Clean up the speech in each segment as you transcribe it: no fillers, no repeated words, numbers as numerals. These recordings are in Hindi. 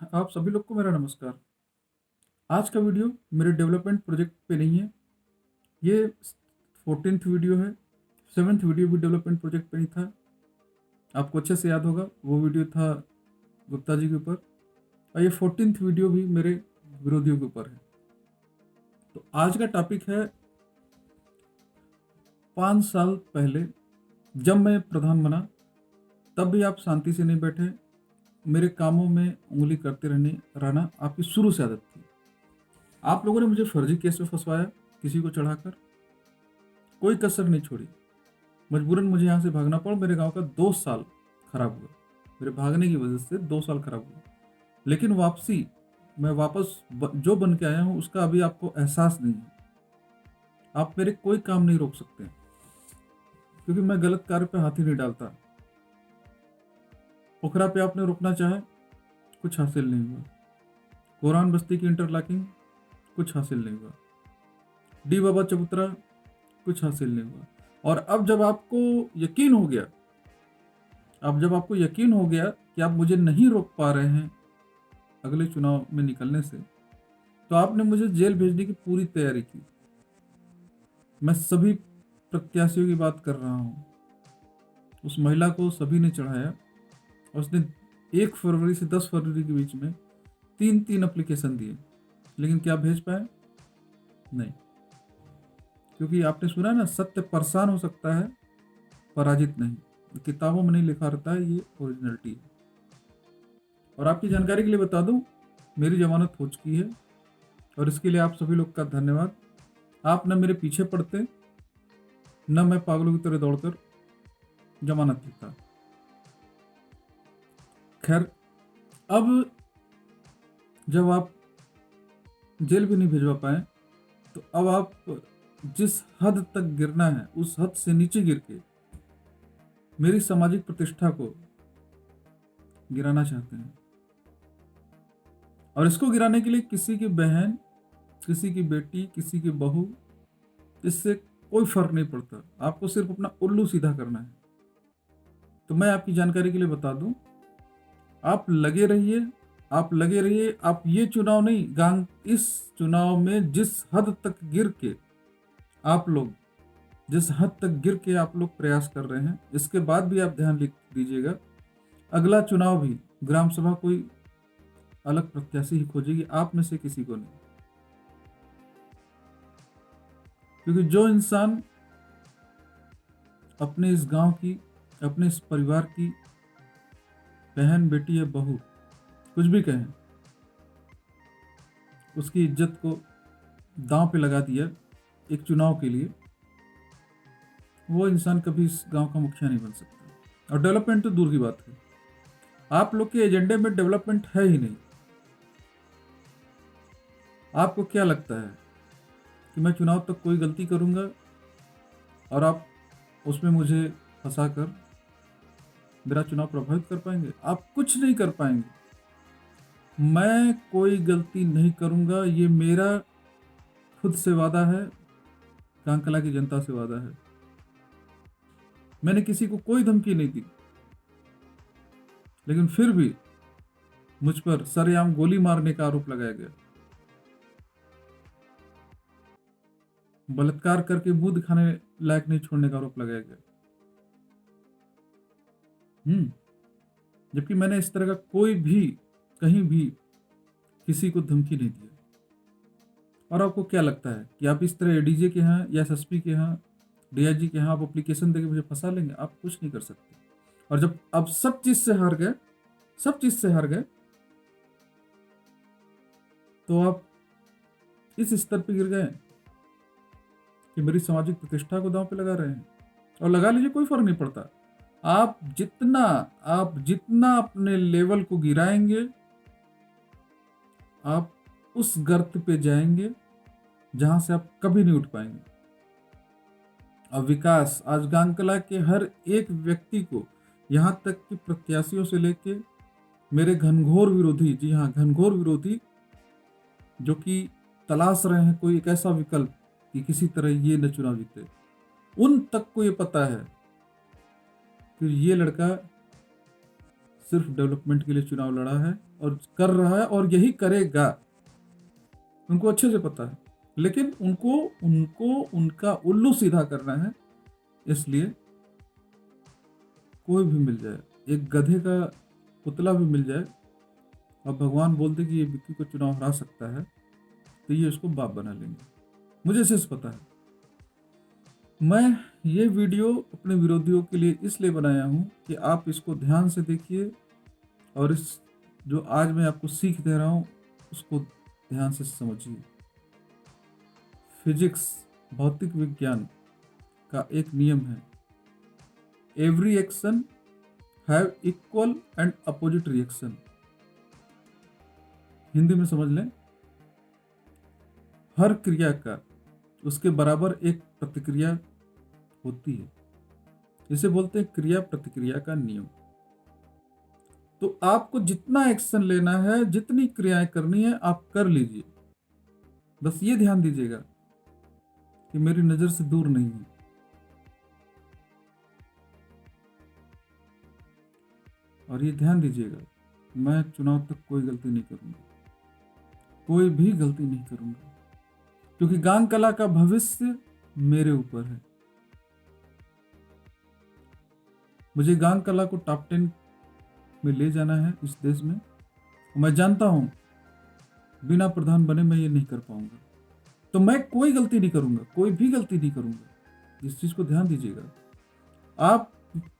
आप सभी लोग को मेरा नमस्कार। आज का वीडियो मेरे डेवलपमेंट प्रोजेक्ट पे नहीं है। ये 14th वीडियो है। 7th वीडियो भी डेवलपमेंट प्रोजेक्ट पे नहीं था। आपको अच्छे से याद होगा, वो वीडियो था गुप्ता जी के ऊपर, और ये 14th वीडियो भी मेरे विरोधियों के ऊपर है। तो आज का टॉपिक है 5 साल पहले जब मैं प्रधान बना, तब भी आप शांति से नहीं बैठे। मेरे कामों में उंगली करते रहना आपकी शुरू से आदत थी। आप लोगों ने मुझे फर्जी केस में फंसवाया, किसी को चढ़ाकर, कोई कसर नहीं छोड़ी। मजबूरन मुझे यहाँ से भागना पड़ा। मेरे गांव का 2 साल खराब हुआ। मेरे भागने की वजह से 2 साल खराब हुआ। लेकिन वापसी, मैं वापस जो बन के आया हूँ उसका अभी आपको एहसास नहीं है। आप मेरे कोई काम नहीं रोक सकते, क्योंकि मैं गलत कार्य पे हाथ ही नहीं डालता। पोखरा पे आपने रुकना चाहे, कुछ हासिल नहीं हुआ। कोरान बस्ती की इंटरलॉकिंग, कुछ हासिल नहीं हुआ। डी बाबा चबूतरा, कुछ हासिल नहीं हुआ। और अब जब आपको यकीन हो गया, कि आप मुझे नहीं रोक पा रहे हैं अगले चुनाव में निकलने से, तो आपने मुझे जेल भेजने की पूरी तैयारी की। मैं सभी प्रत्याशियों की बात कर रहा हूँ। उस महिला को सभी ने चढ़ाया, और उसने 1 फरवरी से 10 फरवरी के बीच में 3 एप्लीकेशन दिए। लेकिन क्या भेज पाए? नहीं। क्योंकि आपने सुना ना, सत्य परेशान हो सकता है, पराजित नहीं। किताबों में नहीं लिखा रहता है, ये ओरिजिनलिटी है। और आपकी जानकारी के लिए बता दूं, मेरी जमानत हो चुकी है, और इसके लिए आप सभी लोग का धन्यवाद। आप न मेरे पीछे पड़ते, न मैं पागलों की तरह दौड़कर जमानत लेता। खैर, अब जब आप जेल भी नहीं भिजवा पाए, तो अब आप जिस हद तक गिरना है उस हद से नीचे गिर के मेरी सामाजिक प्रतिष्ठा को गिराना चाहते हैं। और इसको गिराने के लिए किसी की बहन, किसी की बेटी, किसी की बहू, इससे कोई फर्क नहीं पड़ता। आपको सिर्फ अपना उल्लू सीधा करना है। तो मैं आपकी जानकारी के लिए बता दूं, आप लगे रहिए, आप ये चुनाव नहीं, गांग इस चुनाव में जिस हद तक गिर के आप लोग प्रयास कर रहे हैं, इसके बाद भी आप ध्यान लिख दीजिएगा, अगला चुनाव भी ग्राम सभा कोई अलग प्रत्याशी ही खोजेगी, आप में से किसी को नहीं। क्योंकि जो इंसान अपने इस गांव की, अपने इस परिवार की बहन, बेटी या बहू, कुछ भी कहें, उसकी इज्जत को दांव पे लगा दिया एक चुनाव के लिए, वो इंसान कभी इस गांव का मुखिया नहीं बन सकता। और डेवलपमेंट तो दूर की बात है, आप लोग के एजेंडे में डेवलपमेंट है ही नहीं। आपको क्या लगता है कि मैं चुनाव तक कोई गलती करूंगा और आप उसमें मुझे फंसाकर मेरा चुनाव प्रभावित कर पाएंगे? आप कुछ नहीं कर पाएंगे। मैं कोई गलती नहीं करूंगा, ये मेरा खुद से वादा है, कांकला की जनता से वादा है। मैंने किसी को कोई धमकी नहीं दी, लेकिन फिर भी मुझ पर सरेआम गोली मारने का आरोप लगाया गया। बलात्कार करके मुंह दिखाने लायक नहीं छोड़ने का आरोप लगाया गया। जबकि मैंने इस तरह का कोई भी, कहीं भी किसी को धमकी नहीं दिया। और आपको क्या लगता है कि आप इस तरह एडीजे के यहाँ या एसएसपी के यहाँ, डीआईजी के यहाँ आप एप्लीकेशन देके मुझे फंसा लेंगे? आप कुछ नहीं कर सकते। और जब आप सब चीज से हार गए, तो आप इस स्तर पे गिर गए कि मेरी सामाजिक प्रतिष्ठा को दांव पे लगा रहे हैं। और लगा लीजिए, कोई फर्क नहीं पड़ता। आप जितना अपने लेवल को गिराएंगे, आप उस गर्त पे जाएंगे जहां से आप कभी नहीं उठ पाएंगे। अब विकास आज गांकला के हर एक व्यक्ति को, यहां तक कि प्रत्याशियों से लेके मेरे घनघोर विरोधी, जी हाँ, घनघोर विरोधी, जो कि तलाश रहे हैं कोई एक ऐसा विकल्प कि किसी तरह ये न चुनाव जीते, उन तक को ये पता है कि ये लड़का सिर्फ डेवलपमेंट के लिए चुनाव लड़ा है और कर रहा है और यही करेगा। उनको अच्छे से पता है, लेकिन उनको उनको उनका उल्लू सीधा करना है। इसलिए कोई भी मिल जाए, एक गधे का पुतला भी मिल जाए और भगवान बोल दे कि ये विक्की को चुनाव हरा सकता है, तो ये उसको बाप बना लेंगे। मुझे सिर्फ पता है। मैं ये वीडियो अपने विरोधियों के लिए इसलिए बनाया हूँ कि आप इसको ध्यान से देखिए और इस जो आज मैं आपको सीख दे रहा हूँ उसको ध्यान से समझिए। फिजिक्स, भौतिक विज्ञान का एक नियम है, every action have equal and opposite reaction. Hindi में समझ लें, हर क्रिया का उसके बराबर एक प्रतिक्रिया होती है। इसे बोलते हैं क्रिया प्रतिक्रिया का नियम। तो आपको जितना एक्शन लेना है, जितनी क्रियाएं करनी है, आप कर लीजिए। बस ये ध्यान दीजिएगा कि मेरी नजर से दूर नहीं है। और ये ध्यान दीजिएगा, मैं चुनाव तक कोई गलती नहीं करूंगा, कोई भी गलती नहीं करूंगा, क्योंकि गांग कला का भविष्य मेरे ऊपर है। मुझे गांग कला को टॉप 10 में ले जाना है इस देश में। मैं जानता हूं बिना प्रधान बने मैं ये नहीं कर पाऊंगा, तो मैं कोई गलती नहीं करूंगा, कोई भी गलती नहीं करूंगा। इस चीज को ध्यान दीजिएगा। आप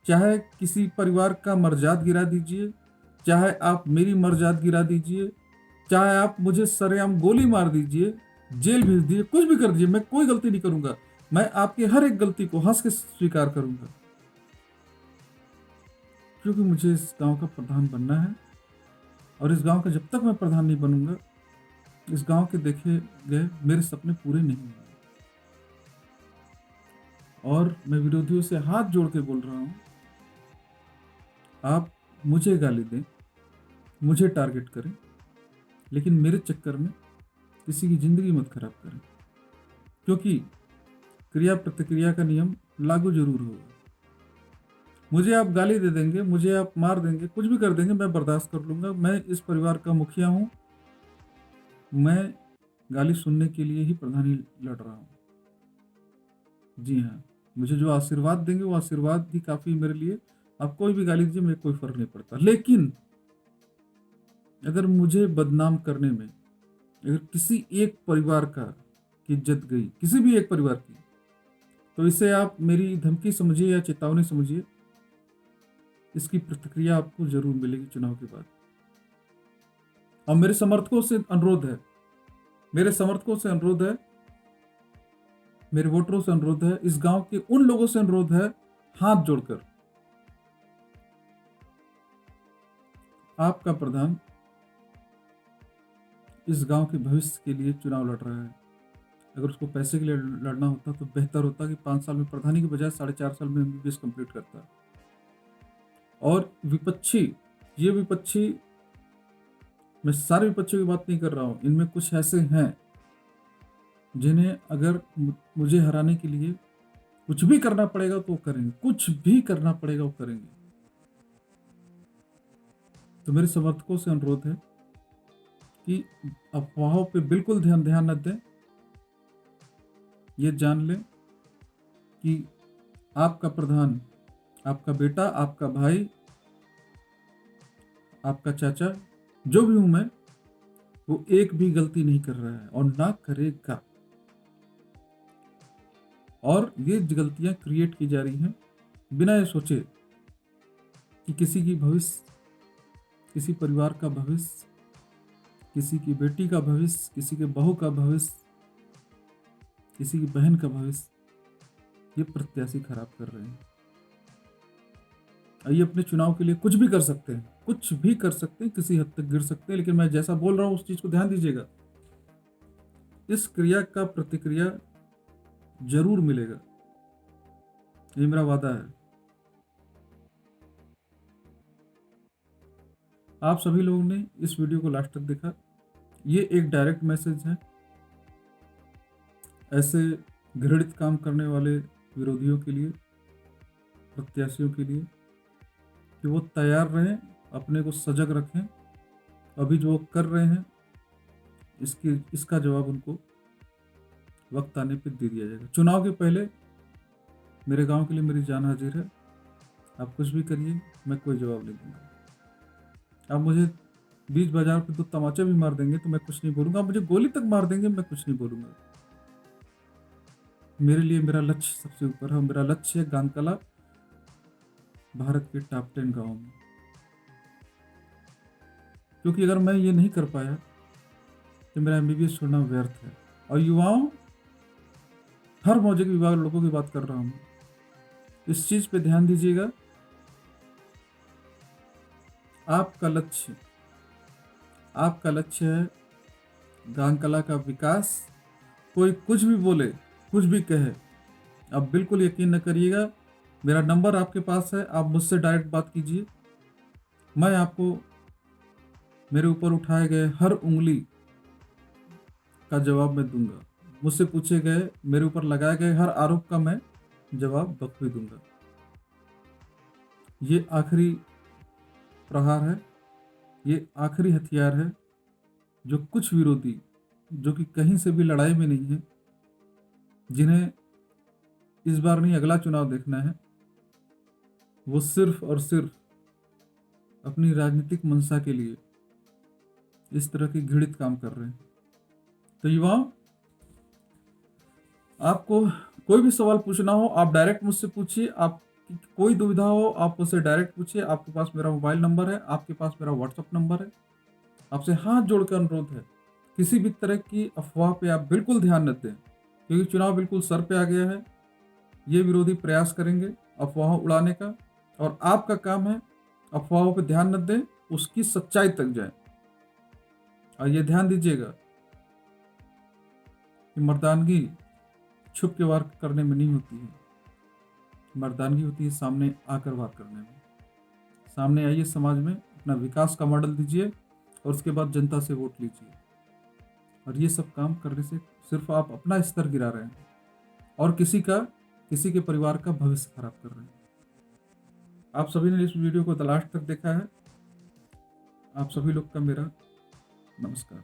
चाहे किसी परिवार का मर्जाद गिरा दीजिए, चाहे आप मेरी मर्जाद गिरा दीजिए, चाहे आप मुझे सरेआम गोली मार दीजिए, जेल भेज दीजिए, कुछ भी कर दीजिए, मैं कोई गलती नहीं करूंगा। मैं आपकी हर एक गलती को हंस के स्वीकार करूंगा, क्योंकि मुझे इस गांव का प्रधान बनना है। और इस गांव का जब तक मैं प्रधान नहीं बनूंगा, इस गांव के देखे गए मेरे सपने पूरे नहीं होंगे। और मैं विरोधियों से हाथ जोड़ के बोल रहा हूं, आप मुझे गाली दें, मुझे टारगेट करें, लेकिन मेरे चक्कर में किसी की जिंदगी मत खराब करें, क्योंकि क्रिया प्रतिक्रिया का नियम लागू जरूर होगा। मुझे आप गाली दे देंगे, मुझे आप मार देंगे, कुछ भी कर देंगे, मैं बर्दाश्त कर लूंगा। मैं इस परिवार का मुखिया हूं, मैं गाली सुनने के लिए ही प्रधानी लड़ रहा हूं। जी हाँ, मुझे जो आशीर्वाद देंगे वो आशीर्वाद ही काफी मेरे लिए। आप कोई भी गाली दीजिए, मुझे कोई फर्क नहीं पड़ता। लेकिन अगर मुझे बदनाम करने में, अगर किसी एक परिवार का की इज्जत गई, किसी भी एक परिवार की, तो इसे आप मेरी धमकी समझिए या चेतावनी समझिए। इसकी प्रतिक्रिया आपको जरूर मिलेगी चुनाव के बाद। और मेरे समर्थकों से अनुरोध है, मेरे समर्थकों से अनुरोध है, मेरे वोटरों से अनुरोध है, इस गांव के उन लोगों से अनुरोध है, हाथ जोड़कर, आपका प्रधान इस गांव के भविष्य के लिए चुनाव लड़ रहा है। अगर उसको पैसे के लिए लड़ना होता तो बेहतर होता कि 5 साल में प्रधानी के बजाय 4.5 साल में MBBS कंप्लीट करता। और विपक्षी, ये विपक्षी, मैं सारे विपक्षियों की बात नहीं कर रहा हूं, इनमें कुछ ऐसे हैं जिन्हें अगर मुझे हराने के लिए कुछ भी करना पड़ेगा तो वो करेंगे, कुछ भी करना पड़ेगा वो करेंगे। तो मेरे समर्थकों से अनुरोध है कि अफवाहों पे बिल्कुल ध्यान न दें। ये जान लें कि आपका प्रधान, आपका बेटा, आपका भाई, आपका चाचा, जो भी हूं मैं, वो एक भी गलती नहीं कर रहा है और ना करेगा। और ये गलतियां क्रिएट की जा रही हैं बिना ये सोचे कि किसी की भविष्य, किसी परिवार का भविष्य, किसी की बेटी का भविष्य, किसी के बहू का भविष्य, किसी की बहन का भविष्य, ये प्रत्याशी खराब कर रहे हैं। ये अपने चुनाव के लिए कुछ भी कर सकते हैं, कुछ भी कर सकते हैं, किसी हद तक गिर सकते हैं, लेकिन मैं जैसा बोल रहा हूं उस चीज को ध्यान दीजिएगा। इस क्रिया का प्रतिक्रिया जरूर मिलेगा, ये मेरा वादा है। आप सभी लोगों ने इस वीडियो को लास्ट तक देखा, ये एक डायरेक्ट मैसेज है ऐसे घृणित काम करने वाले विरोधियों के लिए, प्रत्याशियों के लिए, कि वो तैयार रहें अपने को सजग रखें। अभी जो वो कर रहे हैं इसका जवाब उनको वक्त आने पे दे दिया जाएगा। चुनाव के पहले मेरे गांव के लिए मेरी जान हाजिर है। आप कुछ भी करिए, मैं कोई जवाब नहीं दूंगा। आप मुझे बीच बाजार पे 2 तमाचे भी मार देंगे तो मैं कुछ नहीं बोलूंगा। आप मुझे गोली तक मार देंगे, मैं कुछ नहीं बोलूंगा। मेरे लिए मेरा लक्ष्य सबसे ऊपर है। मेरा लक्ष्य है गांगकला भारत के टॉप 10 गाँव में। क्योंकि अगर मैं ये नहीं कर पाया तो मेरा एमबीबीएस छोड़ना व्यर्थ है। और युवाओं, हर मौजे के विभाग लोगों की बात कर रहा हूँ, इस चीज पे ध्यान दीजिएगा। आपका लक्ष्य आपका लक्ष्य है गांगकला का विकास। कोई कुछ भी बोले, कुछ भी कहे, आप बिल्कुल यकीन न करिएगा। मेरा नंबर आपके पास है, आप मुझसे डायरेक्ट बात कीजिए। मैं आपको मेरे ऊपर उठाए गए हर उंगली का जवाब मैं दूंगा। मुझसे पूछे गए, मेरे ऊपर लगाए गए हर आरोप का मैं जवाब बखूबी दूंगा। ये आखिरी प्रहार है, ये आखिरी हथियार है जो कुछ विरोधी, जो कि कहीं से भी लड़ाई में नहीं है, जिन्हें इस बार नहीं अगला चुनाव देखना है, वो सिर्फ और सिर्फ अपनी राजनीतिक मंशा के लिए इस तरह की घृणित काम कर रहे हैं। तो युवाओं, आपको कोई भी सवाल पूछना हो आप डायरेक्ट मुझसे पूछिए। आप कोई दुविधा हो आप मुझसे डायरेक्ट पूछिए। आपके पास मेरा मोबाइल नंबर है, आपके पास मेरा व्हाट्सअप नंबर है। आपसे हाथ जोड़कर अनुरोध है, किसी भी तरह की अफवाह पे आप बिल्कुल ध्यान न दें, क्योंकि चुनाव बिल्कुल सर पे आ गया है। ये विरोधी प्रयास करेंगे अफवाह उड़ाने का, और आपका काम है अफवाहों पे ध्यान न दें, उसकी सच्चाई तक जाए। और ये ध्यान दीजिएगा कि मर्दानगी छुप के वार करने में नहीं होती है, मर्दानगी होती है सामने आकर वार करने में। सामने आइए, समाज में अपना विकास का मॉडल दीजिए और उसके बाद जनता से वोट लीजिए। और ये सब काम करने से सिर्फ आप अपना स्तर गिरा रहे हैं और किसी के परिवार का भविष्य खराब कर रहे हैं। आप सभी ने इस वीडियो को द लास्ट तक देखा है। आप सभी लोग का मेरा नमस्कार।